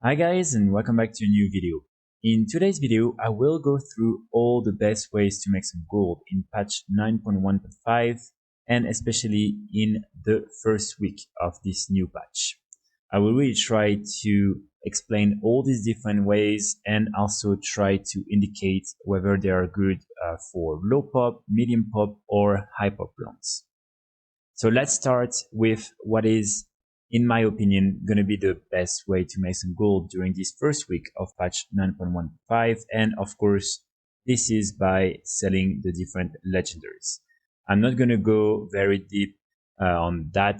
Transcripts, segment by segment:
Hi guys, and welcome back to a new video. In today's video, I will go through all the best ways to make some gold in patch 9.1.5 and especially in the first week of this new patch. I will really try to explain all these different ways and also try to indicate whether they are good for low pop, medium pop or high pop runs. So let's start with what is, in my opinion, going to be the best way to make some gold during this first week of patch 9.15. And of course, this is by selling the different legendaries. I'm not going to go very deep on that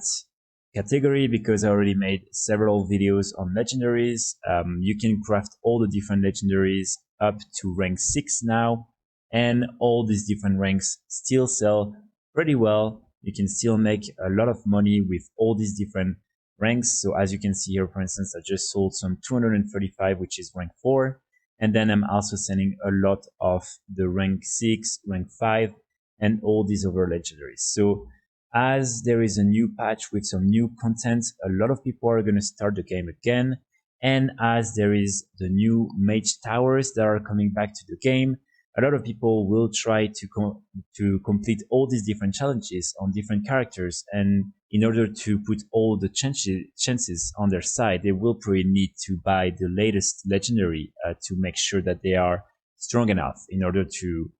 category because I already made several videos on legendaries. You can craft all the different legendaries up to rank 6 now, and all these different ranks still sell pretty well. You can still make a lot of money with all these different ranks. So as you can see here, for instance, I just sold some 235, which is rank 4. And then I'm also selling a lot of the rank 6, rank 5, and all these other legendaries. So as there is a new patch with some new content, a lot of people are going to start the game again. And as there is the new mage towers that are coming back to the game, a lot of people will try to complete all these different challenges on different characters, and in order to put all the chances on their side, they will probably need to buy the latest legendary to make sure that they are strong enough in order to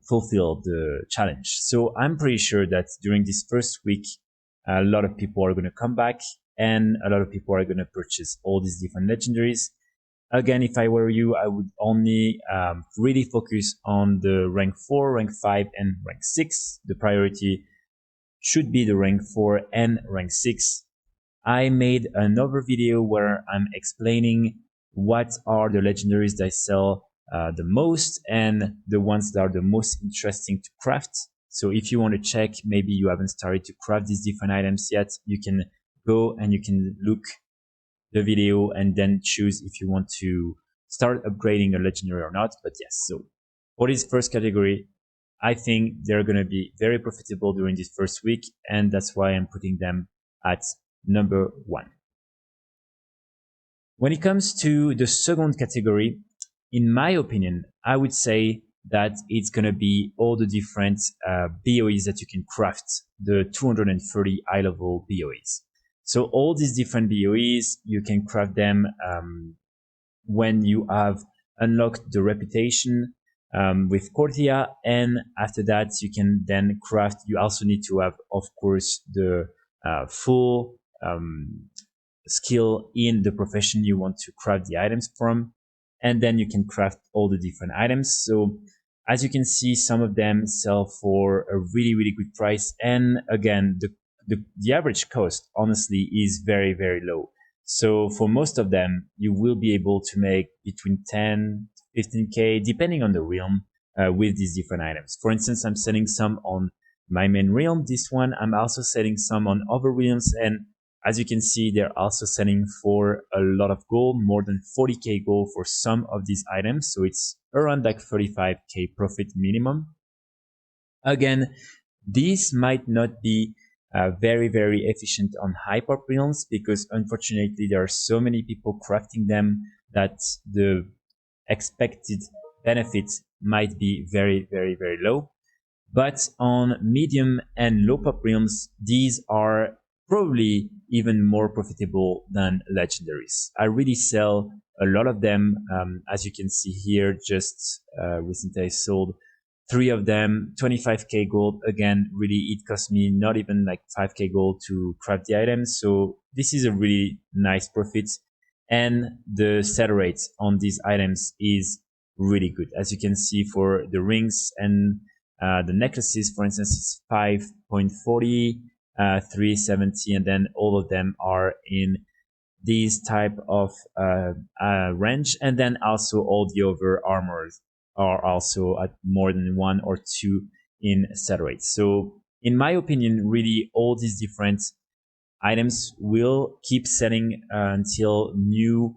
fulfill the challenge. So I'm pretty sure that during this first week, a lot of people are going to come back and a lot of people are going to purchase all these different legendaries. Again, if I were you, I would only really focus on the rank 4, rank 5, and rank 6. The priority should be the rank 4 and rank 6. I made another video where I'm explaining what are the legendaries that sell the most and the ones that are the most interesting to craft. So if you want to check, maybe you haven't started to craft these different items yet, you can go and you can look the video and then choose if you want to start upgrading a legendary or not. But yes, so for this first category, I think they're going to be very profitable during this first week, and that's why I'm putting them at number 1. When it comes to the second category, in my opinion, I would say that it's going to be all the different BoEs that you can craft, the 230 high level BoEs. So all these different BoEs, you can craft them when you have unlocked the reputation with Cortia, and after that you can then craft. You also need to have, of course, the full skill in the profession you want to craft the items from, and then you can craft all the different items. So as you can see, some of them sell for a really good price, and again, the average cost honestly is very low. So for most of them, you will be able to make between 10, 15k, depending on the realm, with these different items. For instance, I'm selling some on my main realm, this one. I'm also selling some on other realms, and as you can see, they're also selling for a lot of gold, more than 40k gold for some of these items. So it's around like 35k profit minimum. Again, these might not be very efficient on high pop realms because unfortunately there are so many people crafting them that the expected benefits might be very low. But on medium and low pop realms, these are probably even more profitable than legendaries. I really sell a lot of them. As you can see here, just recently I sold 3 of them, 25k gold. Again, really, it cost me not even like 5k gold to craft the items. So this is a really nice profit. And the sell rate on these items is really good. As you can see, for the rings and the necklaces, for instance, it's 5.40, 370, and then all of them are in these type of range. And then also all the other armors are also at more than 1 or 2 in sell rate. So in my opinion, really all these different items will keep selling until new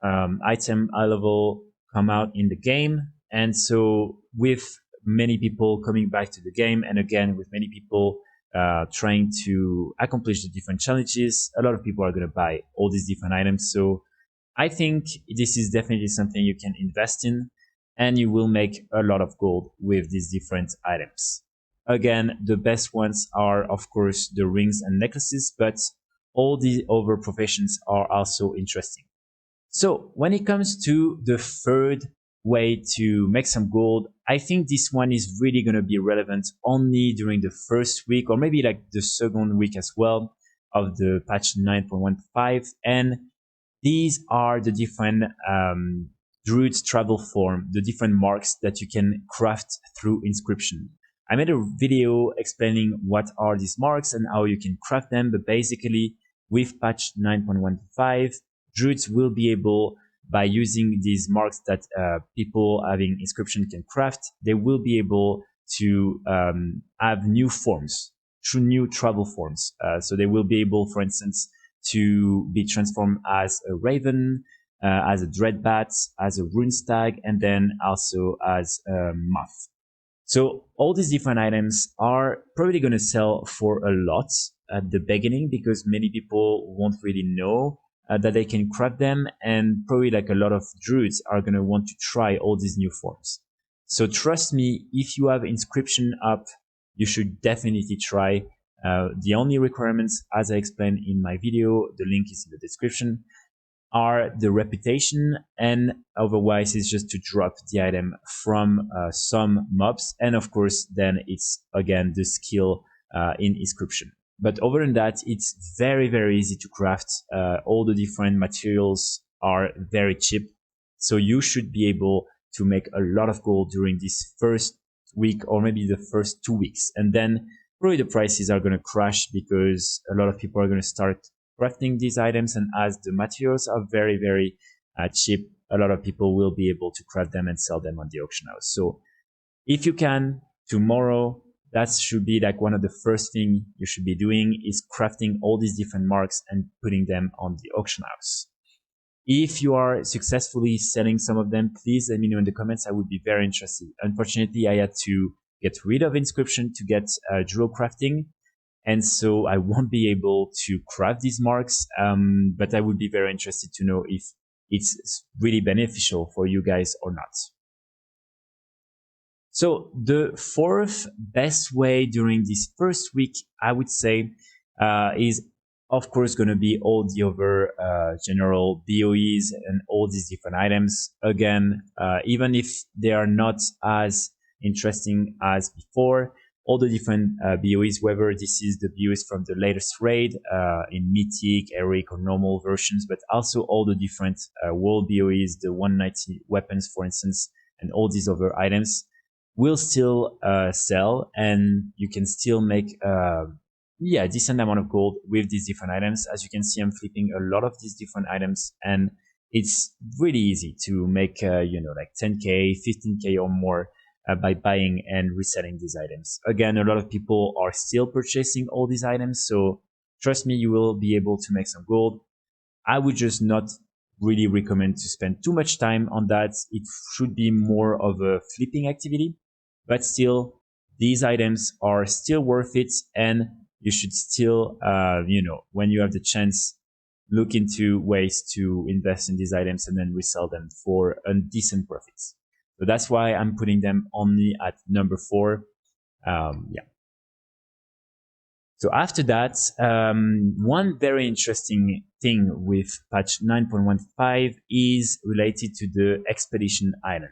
item high level come out in the game. And so with many people coming back to the game, and again with many people trying to accomplish the different challenges, a lot of people are going to buy all these different items. So I think this is definitely something you can invest in, and you will make a lot of gold with these different items. Again, the best ones are, of course, the rings and necklaces, but all the other professions are also interesting. So when it comes to the third way to make some gold, I think this one is really going to be relevant only during the first week or maybe like the second week as well of the patch 9.15. And these are the different Druid travel form, the different marks that you can craft through inscription. I made a video explaining what are these marks and how you can craft them, but basically with patch 9.15, Druids will be able, by using these marks that people having inscription can craft, they will be able to have new forms, new travel forms. So they will be able, for instance, to be transformed as a raven, as a dreadbat, as a rune stag, and then also as a moth. So all these different items are probably going to sell for a lot at the beginning because many people won't really know that they can craft them, and probably like a lot of druids are going to want to try all these new forms. So trust me, if you have inscription up, you should definitely try. The only requirements, as I explained in my video, the link is in the description, are the reputation, and otherwise it's just to drop the item from some mobs, and of course then it's again the skill in inscription. But other than that, it's very easy to craft. All the different materials are very cheap, so you should be able to make a lot of gold during this first week or maybe the first 2 weeks, and then probably the prices are going to crash because a lot of people are going to start crafting these items, and as the materials are very cheap, a lot of people will be able to craft them and sell them on the auction house. So if you can, tomorrow, that should be like one of the first thing you should be doing, is crafting all these different marks and putting them on the auction house. If you are successfully selling some of them, please let me know in the comments. I would be very interested. Unfortunately, I had to get rid of inscription to get Druid crafting, and so I won't be able to craft these marks, but I would be very interested to know if it's really beneficial for you guys or not. So the fourth best way during this first week, I would say, is of course going to be all the other general BoEs and all these different items. Again, even if they are not as interesting as before, all the different BoEs, whether this is the BoEs from the latest raid in Mythic, Heroic, or normal versions, but also all the different world BoEs, the 190 weapons, for instance, and all these other items will still sell, and you can still make a decent amount of gold with these different items. As you can see, I'm flipping a lot of these different items, and it's really easy to make like 10k, 15k or more by buying and reselling these items. Again, a lot of people are still purchasing all these items, so trust me, you will be able to make some gold. I would just not really recommend to spend too much time on that. It should be more of a flipping activity, but still, these items are still worth it, and you should still, when you have the chance, look into ways to invest in these items and then resell them for a decent profit. So that's why I'm putting them only at number 4. So after that, one very interesting thing with patch 9.15 is related to the Expedition Island.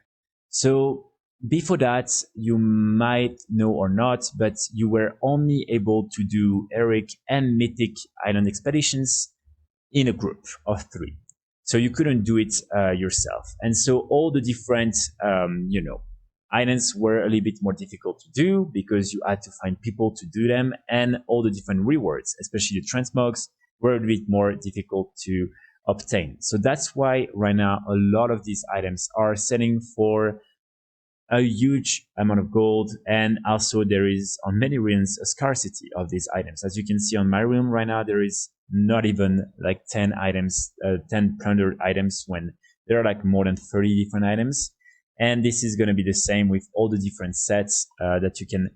So before that, you might know or not, but you were only able to do Heroic and Mythic Island expeditions in a group of 3. So you couldn't do it yourself. And so all the different, islands were a little bit more difficult to do because you had to find people to do them, and all the different rewards, especially the transmogs, were a little bit more difficult to obtain. So that's why right now a lot of these items are selling for a huge amount of gold, and also there is on many realms a scarcity of these items. As you can see on my realm right now, there is not even like 10 items, 10 plundered items, when there are like more than 30 different items. And this is going to be the same with all the different sets that you can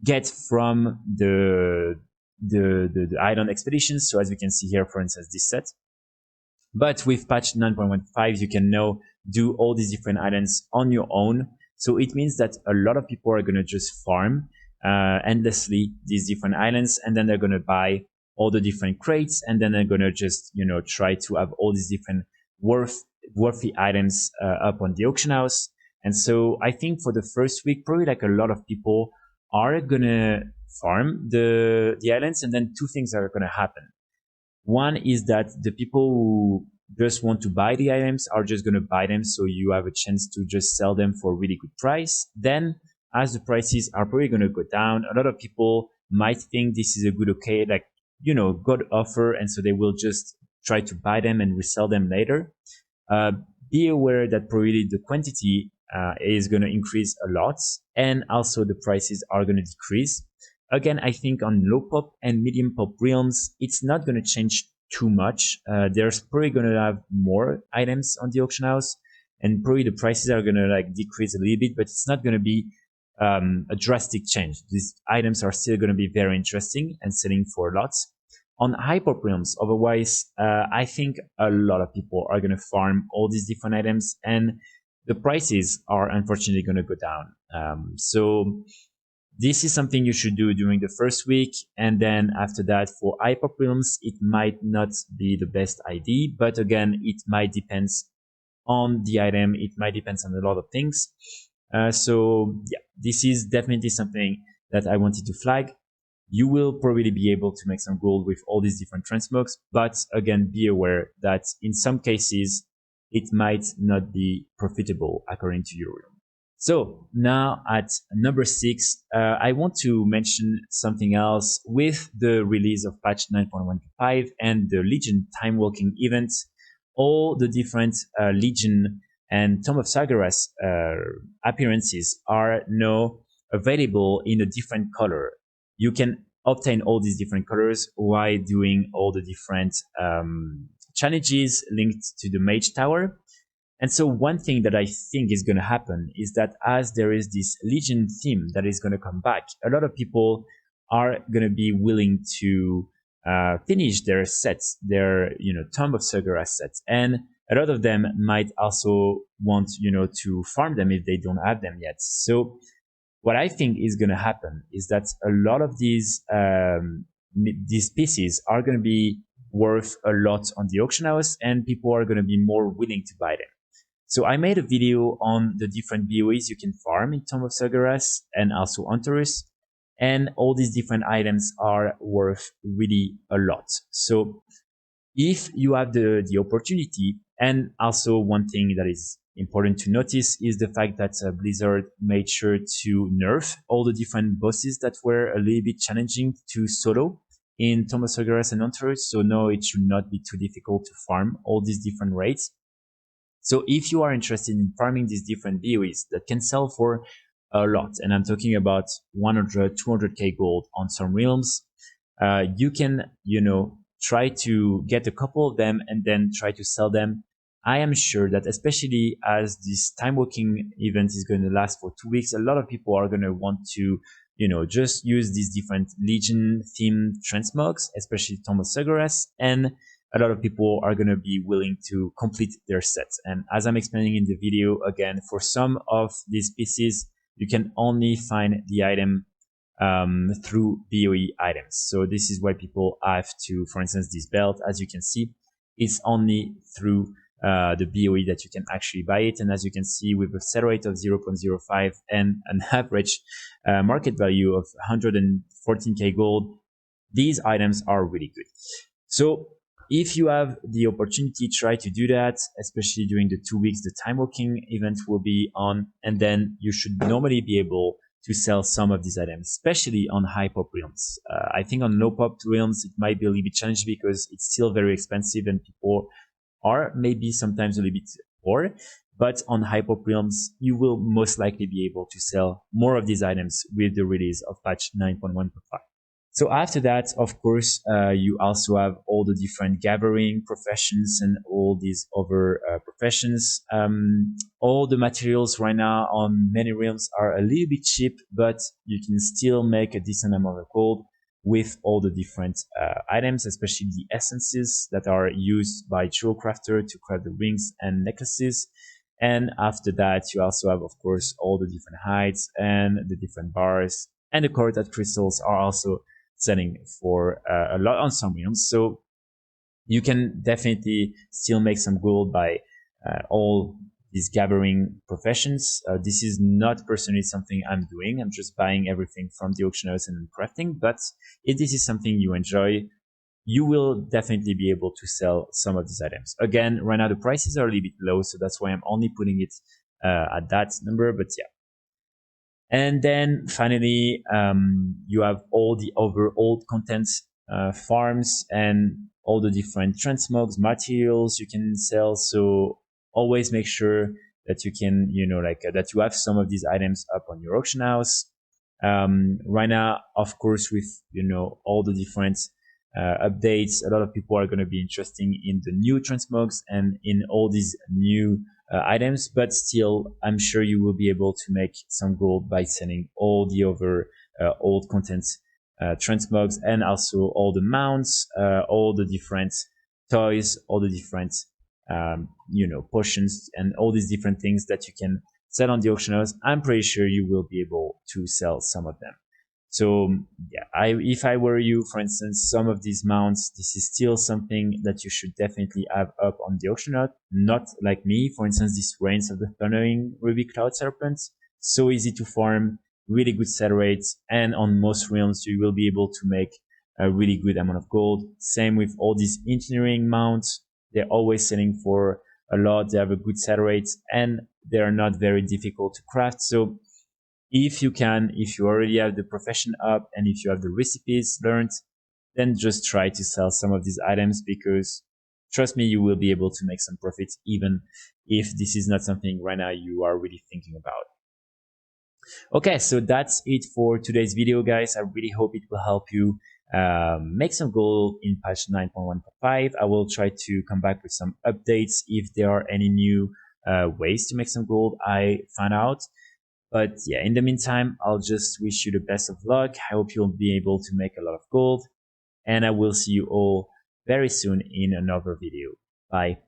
get from the island expeditions. So as we can see here, for instance, this set, But with patch 9.15, you can now do all these different items on your own. So it means that a lot of people are going to just farm endlessly these different islands, and then they're going to buy all the different crates, and then they're going to just, try to have all these different worthy items up on the auction house. And so I think for the first week, probably like a lot of people are going to farm the islands, and then two things are going to happen. One is that the people who just want to buy the items are just going to buy them, so you have a chance to just sell them for a really good price. Then, as the prices are probably going to go down, a lot of people might think this is a good, good offer, and so they will just try to buy them and resell them later. Be aware that probably the quantity is going to increase a lot, and also the prices are going to decrease. Again, I think on low pop and medium pop realms, it's not going to change too much. There's probably going to have more items on the auction house, and probably the prices are going to decrease a little bit, but it's not going to be a drastic change. These items are still going to be very interesting and selling for lots. On high pop realms, otherwise, I think a lot of people are going to farm all these different items, and the prices are unfortunately going to go down. So this is something you should do during the first week, and then after that, for high pop realms, it might not be the best idea, but again, it might depend on the item, it might depend on a lot of things. So yeah, this is definitely something that I wanted to flag. You will probably be able to make some gold with all these different transmogs, but again, be aware that in some cases, it might not be profitable according to your realm. So now at number 6, I want to mention something else. With the release of patch 9.15 and the Legion time walking event, all the different Legion and Tomb of Sargeras appearances are now available in a different color. You can obtain all these different colors while doing all the different challenges linked to the Mage Tower. And so one thing that I think is going to happen is that as there is this Legion theme that is going to come back, a lot of people are going to be willing to finish their sets, their Tomb of Sargeras sets, and a lot of them might also want to farm them if they don't have them yet. So what I think is going to happen is that a lot of these pieces are going to be worth a lot on the auction house, and people are going to be more willing to buy them. So I made a video on the different BoEs you can farm in Tomb of Sargeras and also Antorus, and all these different items are worth really a lot. So if you have the opportunity, and also one thing that is important to notice is the fact that Blizzard made sure to nerf all the different bosses that were a little bit challenging to solo in Tomb of Sargeras and Antorus. So now it should not be too difficult to farm all these different raids. So if you are interested in farming these different BoEs that can sell for a lot, and I'm talking about 100, 200k gold on some realms, you can, try to get a couple of them and then try to sell them. I am sure that especially as this time walking event is going to last for 2 weeks, a lot of people are going to want to, just use these different Legion themed transmogs, especially Tomb of Sargeras, and a lot of people are going to be willing to complete their sets. And as I'm explaining in the video, again, for some of these pieces, you can only find the item through BoE items. So this is why people have to, for instance, this belt, as you can see, it's only through the BoE that you can actually buy it. And as you can see, with a sell rate of 0.05 and an average market value of 114k gold, these items are really good. So if you have the opportunity, try to do that, especially during the 2 weeks the time walking event will be on, and then you should normally be able to sell some of these items, especially on high pop realms. I think on low pop realms, it might be a little bit challenging because it's still very expensive and people are maybe sometimes a little bit poor. But on high pop realms, you will most likely be able to sell more of these items with the release of patch 9.1.5. So after that, of course, you also have all the different gathering professions and all these other professions. All the materials right now on many realms are a little bit cheap, but you can still make a decent amount of gold. with all the different items, especially the essences that are used by Jewel Crafter to craft the rings and necklaces. And after that, you also have, of course, all the different hides and the different bars, and the Corrupted crystals are also selling for a lot on some realms. So you can definitely still make some gold by all these gathering professions. This is not personally something I'm doing. I'm just buying everything from the auctioneers and crafting. But if this is something you enjoy, you will definitely be able to sell some of these items. Again, right now the prices are a little bit low, so that's why I'm only putting it at that number. But yeah. And then finally, you have all the other old content farms and all the different transmogs materials you can sell. So always make sure that you can, that you have some of these items up on your auction house. Right now, of course, with, all the different updates, a lot of people are going to be interested in the new transmogs and in all these new items, but still, I'm sure you will be able to make some gold by selling all the other old content transmogs, and also all the mounts, all the different toys, all the different potions, and all these different things that you can sell on the auction house. I'm pretty sure you will be able to sell some of them. So yeah, if I were you, for instance, some of these mounts, this is still something that you should definitely have up on the auction house. Not like me, for instance, this Reigns of the Thundering Ruby Cloud Serpent. So easy to farm, really good sell rates, and on most realms you will be able to make a really good amount of gold. Same with all these engineering mounts. They're always selling for a lot. They have a good sell rate, and they are not very difficult to craft. So if you already have the profession up and if you have the recipes learned, then just try to sell some of these items, because trust me, you will be able to make some profits even if this is not something right now you are really thinking about. Okay, so that's it for today's video, guys. I really hope it will help you make some gold in patch 9.1.5. I will try to come back with some updates if there are any new ways to make some gold I find out. But yeah, in the meantime, I'll just wish you the best of luck. I hope you'll be able to make a lot of gold, and I will see you all very soon in another video. Bye.